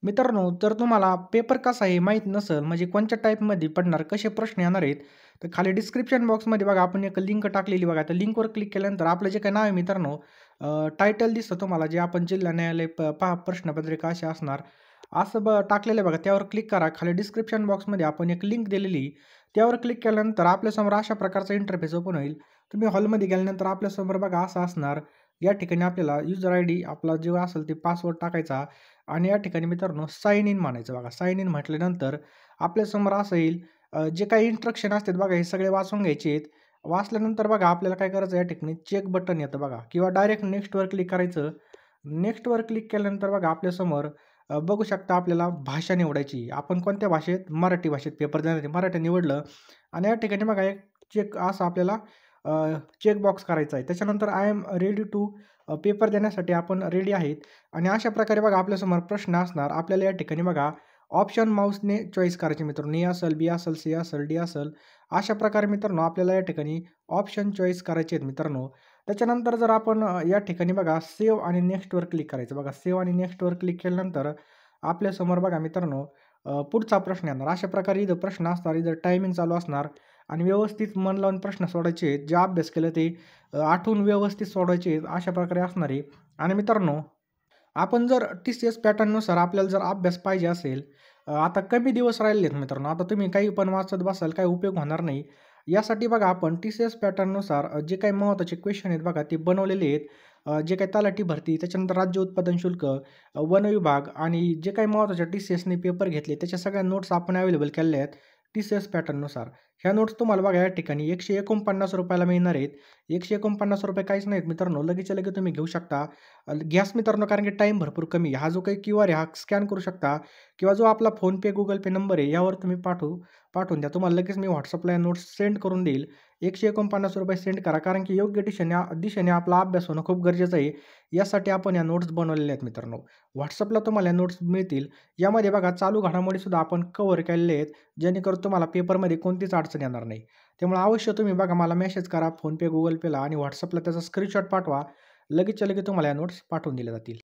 मित्रांनो, जर तुम्हाला पेपर कसा आहे माहीत नसेल, म्हणजे कोणत्या टाईपमध्ये पडणार, कसे प्रश्न येणार आहेत, तर खाली डिस्क्रिप्शन बॉक्समध्ये बघा आपण एक लिंक टाकलेली बघा. त्या लिंकवर क्लिक केल्यानंतर आपलं जे काही नाव आहे मित्रांनो, टायटल दिसतं तुम्हाला जे आपण जिल्हा न्यायालय पहा प्रश्नपत्रिका अशी असणार. असं टाकलेलं आहे बघा. त्यावर क्लिक करा. खाली डिस्क्रिप्शन बॉक्समध्ये आपण एक लिंक दिलेली. त्यावर क्लिक केल्यानंतर आपल्यासमोर अशा प्रकारचा इंटरफेस ओपन होईल. तुम्ही हॉलमध्ये गेल्यानंतर आपल्यासमोर बघा असं असणार. या ठिकाणी आपल्याला युजर आयडी आपला जो असेल ते पासवर्ड टाकायचा आणि या ठिकाणी मित्रांनो साइन इन म्हणायचं बघा. साइन इन म्हटल्यानंतर आपल्यासमोर असं येईल जे काही इन्स्ट्रक्शन असतात बघा हे सगळे वाचून घ्यायचे आहेत. वाचल्यानंतर बघा आपल्याला काय करायचं या ठिकाणी चेक बटन येतं बघा किंवा डायरेक्ट नेक्स्टवर क्लिक करायचं. नेक्स्टवर क्लिक केल्यानंतर बघा आपल्यासमोर बघू शकता आपल्याला भाषा निवडायची. आपण कोणत्या भाषेत? मराठी भाषेत पेपर देणार आहे. मराठी निवडलं आणि या ठिकाणी बघा एक चेक असं आपल्याला चेक बॉक्स करायचा आहे. त्याच्यानंतर I am ready to paper देण्यासाठी आपण रेडी आहेत आणि अशा प्रकारे बघा आपल्यासमोर प्रश्न असणार. आपल्याला या ठिकाणी बघा ऑप्शन माऊसने चॉईस करायचे मित्रांनो. ए असेल, बी असेल, सी असेल, डी असेल. अशा प्रकारे मित्रांनो आपल्याला या ठिकाणी ऑप्शन चॉईस करायचे आहेत मित्रांनो. त्याच्यानंतर जर आपण या ठिकाणी बघा सेव्ह आणि नेक्स्टवर क्लिक करायचं बघा. सेव्ह आणि नेक्स्टवर क्लिक केल्यानंतर आपल्यासमोर बघा मित्रांनो पुढचा प्रश्न येणार. अशा प्रकारे इथं प्रश्न असणार. इथं टायमिंग चालू असणार आणि व्यवस्थित मन लावून प्रश्न सोडवायचे आहेत. जे अभ्यास केलं ते आठवून व्यवस्थित सोडवायचे आहेत. अशा प्रकारे असणार आहे आणि मित्रांनो आपण जर टी-सी-एस पॅटर्ननुसार आपल्याला जर अभ्यास पाहिजे असेल, आता कमी दिवस राहिलेत मित्रांनो. आता तुम्ही काही पण वाचत बसाल, काही उपयोग होणार नाही. यासाठी बघा आपण टी-सी-एस पॅटर्ननुसार जे काही महत्त्वाचे क्वेश्चन आहेत बघा, ते बनवलेले आहेत. जे काही तलाठी भरती, त्याच्यानंतर राज्य उत्पादन शुल्क, वन विभाग आणि जे काही महत्त्वाचे टी-सी-एसने पेपर घेतले, त्याच्या सगळ्या नोट्स आपण अवेलेबल केलेल्या आहेत टी-सी-एस पॅटर्ननुसार. ह्या नोट्स तुम्हाला बघा या ठिकाणी ₹149 ला मिळणार आहेत. ₹149 काहीच नाहीत मित्रांनो. लगेचच्या लगेच तुम्ही घेऊ शकता. घ्याच मित्रांनो कारण की टाईम भरपूर कमी आहे. हा जो काही क्यूआर आहे हा स्कॅन करू शकता किंवा जो आपला फोनपे, गुगल पे नंबर आहे यावर तुम्ही पाठवून द्या. तुम्हाला लगेच मी WhatsAppला या नोट्स सेंड करून देईल. ₹149 सेंड करा कारण की योग्य दिशेने आपला अभ्यास होणं खूप गरजेचं आहे. यासाठी आपण या नोट्स बनवलेल्या आहेत मित्रांनो. WhatsAppला तुम्हाला या नोट्स मिळतील. यामध्ये बघा चालू घडामोडीसुद्धा आपण कव्हर केलेले आहेत. जेणेकरून तुम्हाला पेपरमध्ये कोणतीच अडचण येणार नाही. त्यामुळे अवश्य तुम्ही बघा मला मेसेज करा फोनपे, गुगल पेला आणि WhatsAppला त्याचा स्क्रीनशॉट पाठवा. लगेचच्या लगेच तुम्हाला या नोट्स पाठवून दिल्या जातील.